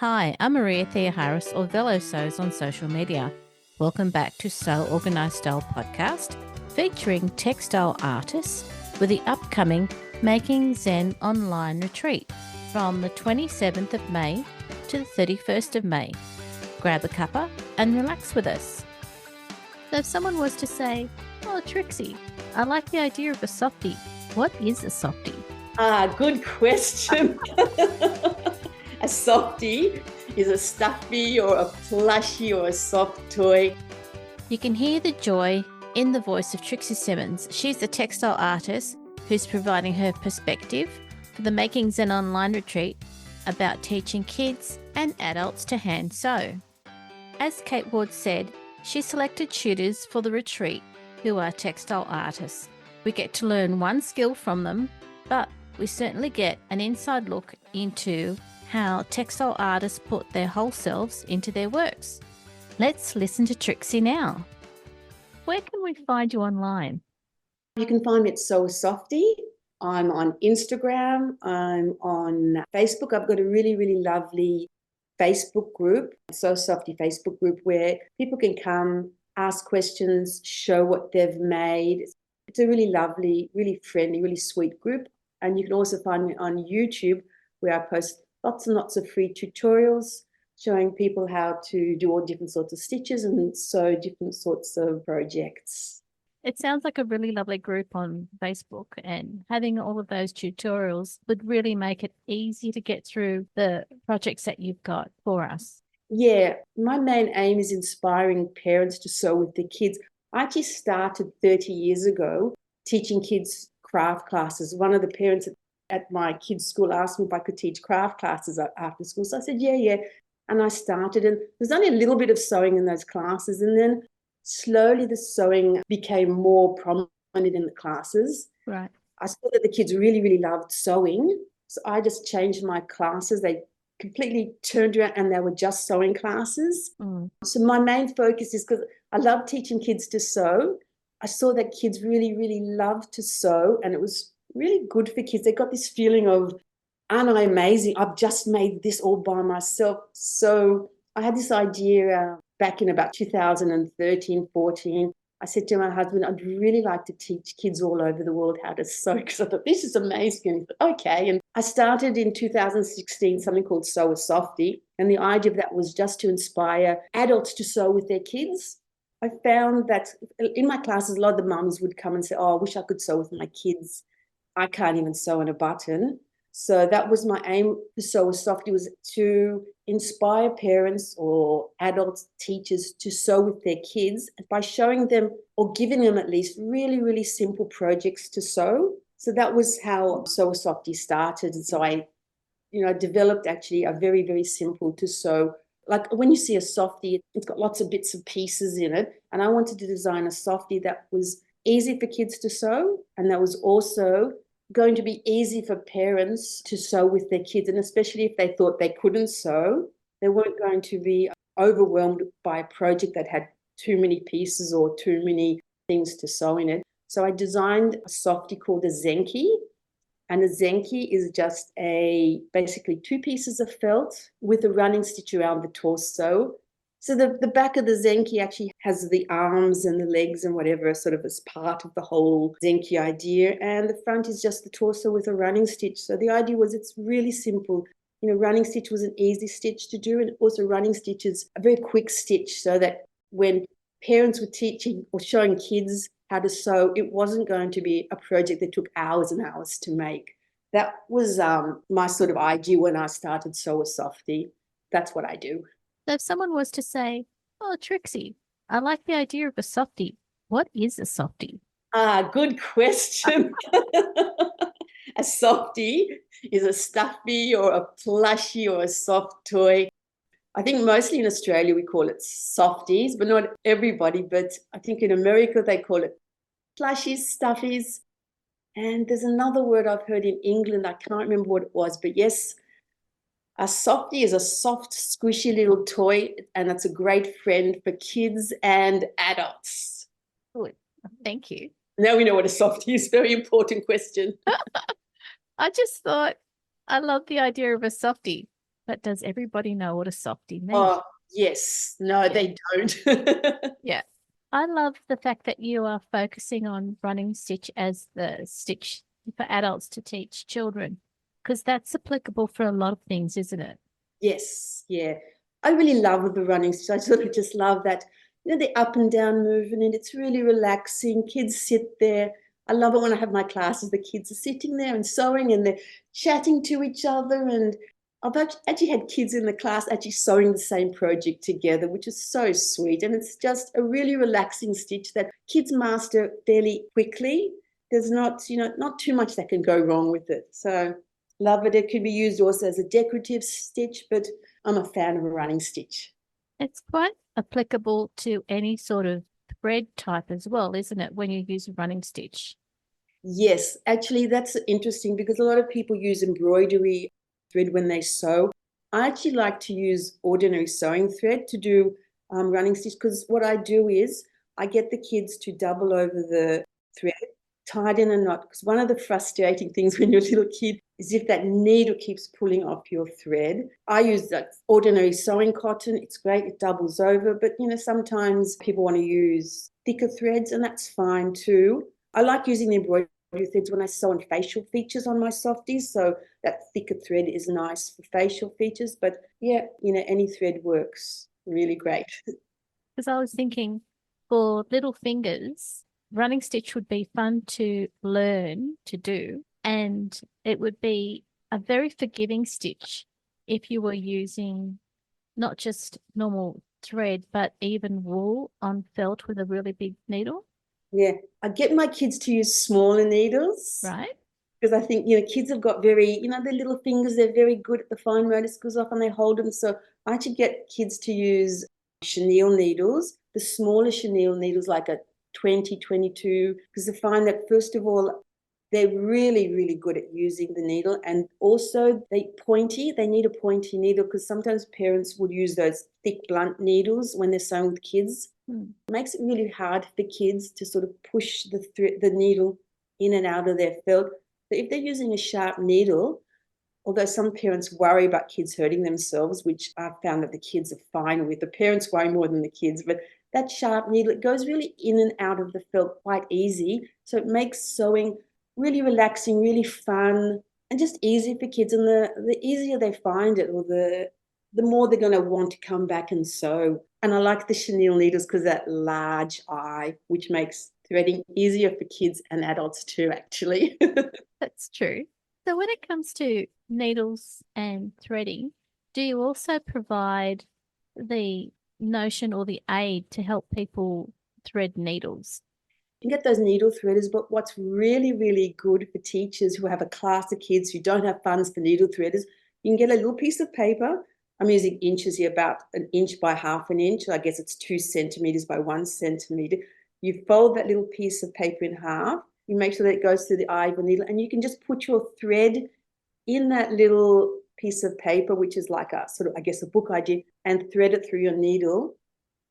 Hi, I'm Maria Thea Harris or Velo Sews on social media. Welcome back to Sew Organised Style podcast featuring textile artists with the upcoming Making Zen Online Retreat from the 27th of May to the 31st of May. Grab a cuppa and relax with us. So if someone was to say, "Oh, Trixi, I like the idea of a softie. What is a softie?" Good question. A softie is a stuffy or a plushie or a soft toy. You can hear the joy in the voice of Trixi Symonds. She's the textile artist who's providing her perspective for the Making Zen Online Retreat about teaching kids and adults to hand sew. As Kate Ward said, she selected tutors for the retreat who are textile artists. We get to learn one skill from them, but we certainly get an inside look into how textile artists put their whole selves into their works. Let's listen to Trixi now. Where can we find you online? You can find me at Softie. I'm on Instagram. I'm on Facebook. I've got a really, really lovely Facebook group, Softie Facebook group, where people can come, ask questions, show what they've made. It's a really lovely, really friendly, really sweet group. And you can also find me on YouTube, where I post lots and lots of free tutorials showing people how to do all different sorts of stitches and sew different sorts of projects. It sounds like a really lovely group on Facebook, and having all of those tutorials would really make it easy to get through the projects that you've got for us. Yeah, my main aim is inspiring parents to sew with their kids. I actually started 30 years ago teaching kids craft classes. One of the parents at my kids' school asked me if I could teach craft classes after school. So I said, yeah. And I started, and there's only a little bit of sewing in those classes. And then slowly the sewing became more prominent in the classes. Right. I saw that the kids really, really loved sewing. So I just changed my classes. They completely turned around and they were just sewing classes. So my main focus is, because I love teaching kids to sew. I saw that kids really, really loved to sew, and it was really good for kids. They got this feeling of, aren't I amazing? I've just made this all by myself. So I had this idea back in about 2013, 14. I said to my husband, I'd really like to teach kids all over the world how to sew, because I thought, this is amazing. Okay. And I started in 2016 something called Sew a Softie. And the idea of that was just to inspire adults to sew with their kids. I found that in my classes, a lot of the mums would come and say, oh, I wish I could sew with my kids. I can't even sew on a button. So that was my aim to Sew a Softie, was to inspire parents or adults, teachers to sew with their kids by showing them, or giving them at least, really, really simple projects to sew. So that was how Sew a Softie started. And so I developed actually a very, very simple to sew. Like when you see a softie, it's got lots of bits and pieces in it. And I wanted to design a softie that was easy for kids to sew, and that was also going to be easy for parents to sew with their kids. And especially if they thought they couldn't sew, they weren't going to be overwhelmed by a project that had too many pieces or too many things to sew in it. So I designed a softie called a Zenki. And a Zenki is just basically two pieces of felt with a running stitch around the torso. So the back of the Zenki actually has the arms and the legs and whatever sort of as part of the whole Zenki idea. And the front is just the torso with a running stitch. So the idea was, it's really simple. Running stitch was an easy stitch to do. And also running stitch is a very quick stitch, so that when parents were teaching or showing kids how to sew, it wasn't going to be a project that took hours and hours to make. That was my sort of idea when I started Sew a Softie. That's what I do. So if someone was to say, "Oh, Trixi, I like the idea of a softie. What is a softie?" Good question. A softie is a stuffy or a plushie or a soft toy. I think mostly in Australia we call it softies, but not everybody. But I think in America they call it plushies, stuffies. And there's another word I've heard in England. I can't remember what it was, but yes, a softie is a soft, squishy little toy, and it's a great friend for kids and adults. Oh, thank you. Now we know what a softie is. Very important question. I just thought, I love the idea of a softie. But does everybody know what a softie means? Oh, yes. No, they don't. Yeah. I love the fact that you are focusing on running stitch as the stitch for adults to teach children, because that's applicable for a lot of things, isn't it? Yes, yeah. I really love the running stitch. I sort of just love that, the up and down movement, and it's really relaxing. Kids sit there. I love it when I have my classes. The kids are sitting there and sewing and they're chatting to each other. And I've actually had kids in the class actually sewing the same project together, which is so sweet. And it's just a really relaxing stitch that kids master fairly quickly. There's not too much that can go wrong with it. So love it. It could be used also as a decorative stitch, but I'm a fan of a running stitch. It's quite applicable to any sort of thread type as well, isn't it, when you use a running stitch? Yes, actually, that's interesting because a lot of people use embroidery thread when they sew. I actually like to use ordinary sewing thread to do running stitch, because what I do is I get the kids to double over the thread, tie it in a knot. Because one of the frustrating things when you're a little kid is if that needle keeps pulling off your thread. I use that ordinary sewing cotton. It's great. It doubles over. But, sometimes people want to use thicker threads, and that's fine too. I like using the embroidery threads when I sew on facial features on my softies. So that thicker thread is nice for facial features. But yeah, any thread works really great. Because I was thinking for little fingers, running stitch would be fun to learn to do. And it would be a very forgiving stitch if you were using not just normal thread, but even wool on felt with a really big needle. Yeah, I get my kids to use smaller needles. Right. Because I think, kids have got very, their little fingers, they're very good at the fine motor skills off and they hold them. So I actually get kids to use chenille needles, the smaller chenille needles, like a 20, 22, because I find that, first of all, they're really, really good at using the needle. And also they need a pointy needle, because sometimes parents would use those thick, blunt needles when they're sewing with kids. It makes it really hard for kids to sort of push the needle in and out of their felt. So if they're using a sharp needle, although some parents worry about kids hurting themselves, which I've found that the kids are fine with, the parents worry more than the kids, but that sharp needle, it goes really in and out of the felt quite easy. So it makes sewing really relaxing, really fun, and just easy for kids. And the easier they find it, or the more they're going to want to come back and sew. And I like the chenille needles because that large eye, which makes threading easier for kids and adults too, actually. That's true. So when it comes to needles and threading, do you also provide the notion or the aid to help people thread needles? You can get those needle threaders, but what's really, really good for teachers who have a class of kids who don't have funds for needle threaders, you can get a little piece of paper. I'm using inches here, about an inch by half an inch. I guess it's 2 centimeters by 1 centimeter. You fold that little piece of paper in half. You make sure that it goes through the eye of the needle, and you can just put your thread in that little piece of paper, which is like a sort of, I guess, a book idea, and thread it through your needle.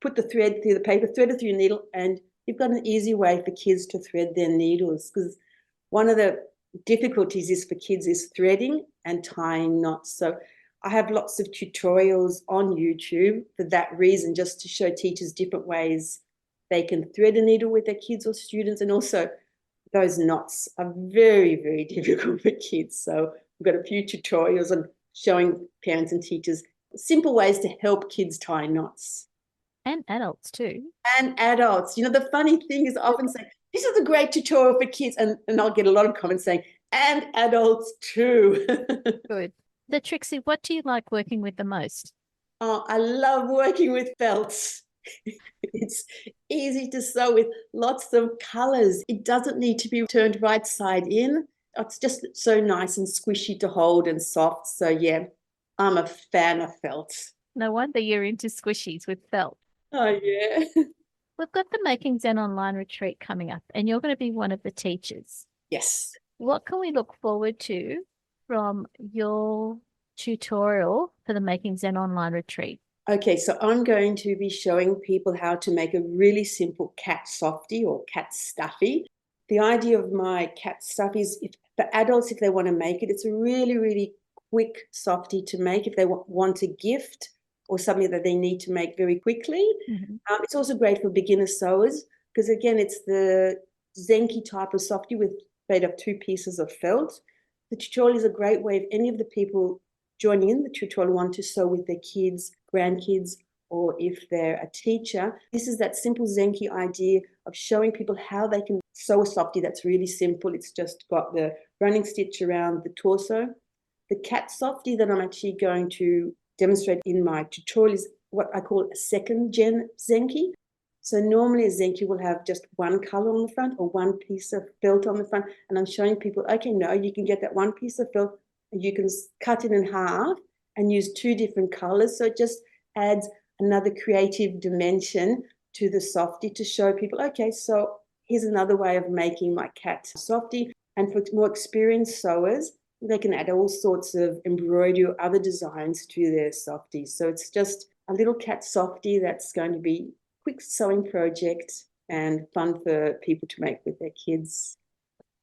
Put the thread through the paper, thread it through your needle, and you've got an easy way for kids to thread their needles. Because one of the difficulties is for kids is threading and tying knots. So I have lots of tutorials on YouTube for that reason, just to show teachers different ways they can thread a needle with their kids or students. And also those knots are very, very difficult for kids. So we've got a few tutorials on showing parents and teachers simple ways to help kids tie knots. And adults too. And adults. The funny thing is, I often say, this is a great tutorial for kids. And I'll get a lot of comments saying, and adults too. Good. So Trixie, what do you like working with the most? Oh, I love working with felts. It's easy to sew with lots of colors. It doesn't need to be turned right side in. It's just so nice and squishy to hold and soft. So yeah, I'm a fan of felt. No wonder you're into squishies with felt. Oh yeah. We've got the Making Zen Online Retreat coming up, and you're going to be one of the teachers. Yes. What can we look forward to from your tutorial for the Making Zen Online Retreat? Okay, so I'm going to be showing people how to make a really simple cat softie or cat stuffy. The idea of my cat stuffy is, for adults, if they want to make it, it's a really, really quick softie to make if they want a gift or something that they need to make very quickly. It's also great for beginner sewers because, again, it's the Zenki type of softie made of 2 pieces of felt. The tutorial is a great way if any of the people joining in the tutorial want to sew with their kids, grandkids, or if they're a teacher. This is that simple Zenki idea of showing people how they can sew a softie that's really simple. It's just got the running stitch around the torso. The cat softie that I'm actually going to demonstrate in my tutorial is what I call a second gen Zenki. So normally a Zenki will have just one color on the front or one piece of felt on the front. And I'm showing people, okay, no, you can get that one piece of felt and you can cut it in half and use 2 different colors. So it just adds another creative dimension to the softie to show people, okay, so here's another way of making my cat softie. And for more experienced sewers, they can add all sorts of embroidery or other designs to their softies. So it's just a little cat softie that's going to be a quick sewing project and fun for people to make with their kids.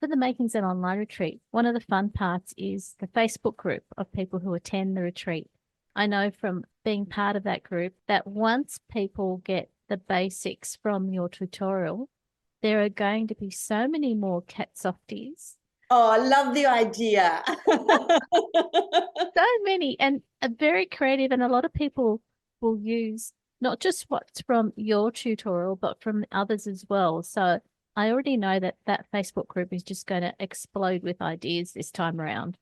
For the Making Zen Online Retreat, one of the fun parts is the Facebook group of people who attend the retreat. I know from being part of that group that once people get the basics from your tutorial, there are going to be so many more cat softies. Oh, I love the idea. So many, and very creative, and a lot of people will use not just what's from your tutorial, but from others as well. So I already know that Facebook group is just going to explode with ideas this time around.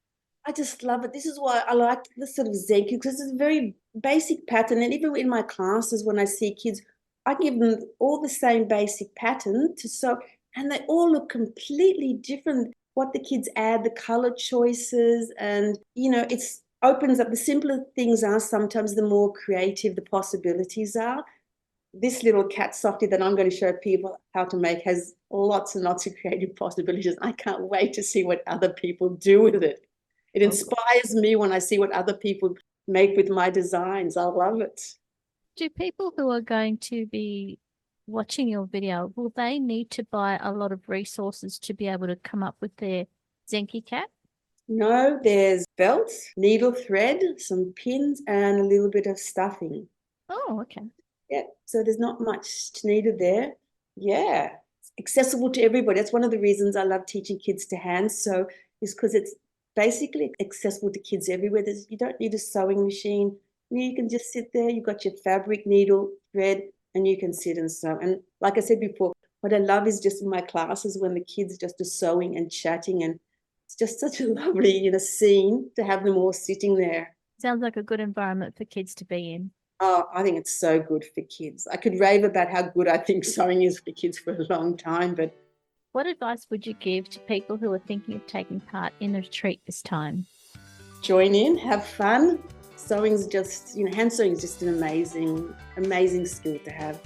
I just love it. This is why I like this sort of Zenki, because it's a very basic pattern. And even in my classes, when I see kids, I give them all the same basic pattern to sew, and they all look completely different. What the kids add, the color choices, and, it opens up. The simpler things are sometimes the more creative the possibilities are. This little cat softie that I'm going to show people how to make has lots and lots of creative possibilities. I can't wait to see what other people do with it. It inspires me when I see what other people make with my designs. I love it. Do people who are going to be watching your video, will they need to buy a lot of resources to be able to come up with their Zenki cat? No, there's felt, needle thread, some pins, and a little bit of stuffing. Oh, okay. Yeah, so there's not much needed there. Yeah, it's accessible to everybody. That's one of the reasons I love teaching kids to hand sew, is because it's basically accessible to kids everywhere. You don't need a sewing machine. You can just sit there. You've got your fabric, needle, thread, and you can sit and sew. And like I said before, what I love is just in my classes when the kids just are sewing and chatting, and it's just such a lovely, scene to have them all sitting there. Sounds like a good environment for kids to be in. Oh, I think it's so good for kids. I could rave about how good I think sewing is for kids for a long time, but... What advice would you give to people who are thinking of taking part in the retreat this time? Join in, have fun. Sewing's just, hand sewing is just an amazing, amazing skill to have.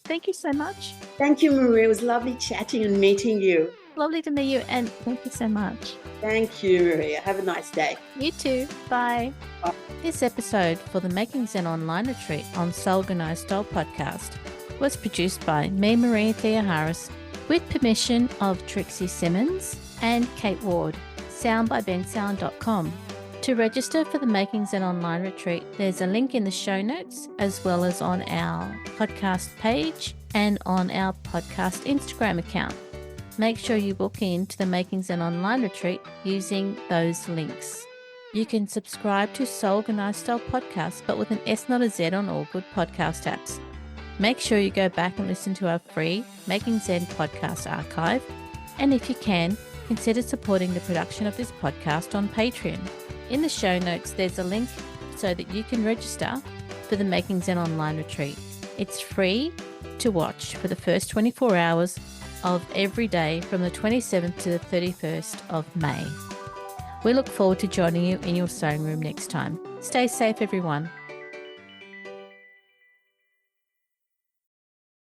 Thank you so much. Thank you, Maria. It was lovely chatting and meeting you. Lovely to meet you, and thank you so much. Thank you, Maria. Have a nice day. You too. Bye. Bye. This episode for the Making Zen Online Retreat on Soul Organized Style podcast was produced by me, Maria Thea Harris, with permission of Trixi Symonds and Kate Ward. Sound by bensound.com. To register for the Making Zen Online Retreat, there's a link in the show notes, as well as on our podcast page and on our podcast Instagram account. Make sure you book in to the Making Zen Online Retreat using those links. You can subscribe to Soul Organized Style podcast, but with an S, not a Z, on all good podcast apps. Make sure you go back and listen to our free Making Zen podcast archive. And if you can, consider supporting the production of this podcast on Patreon. In the show notes, there's a link so that you can register for the Making Zen Online Retreat. It's free to watch for the first 24 hours of every day from the 27th to the 31st of May. We look forward to joining you in your sewing room next time. Stay safe, everyone.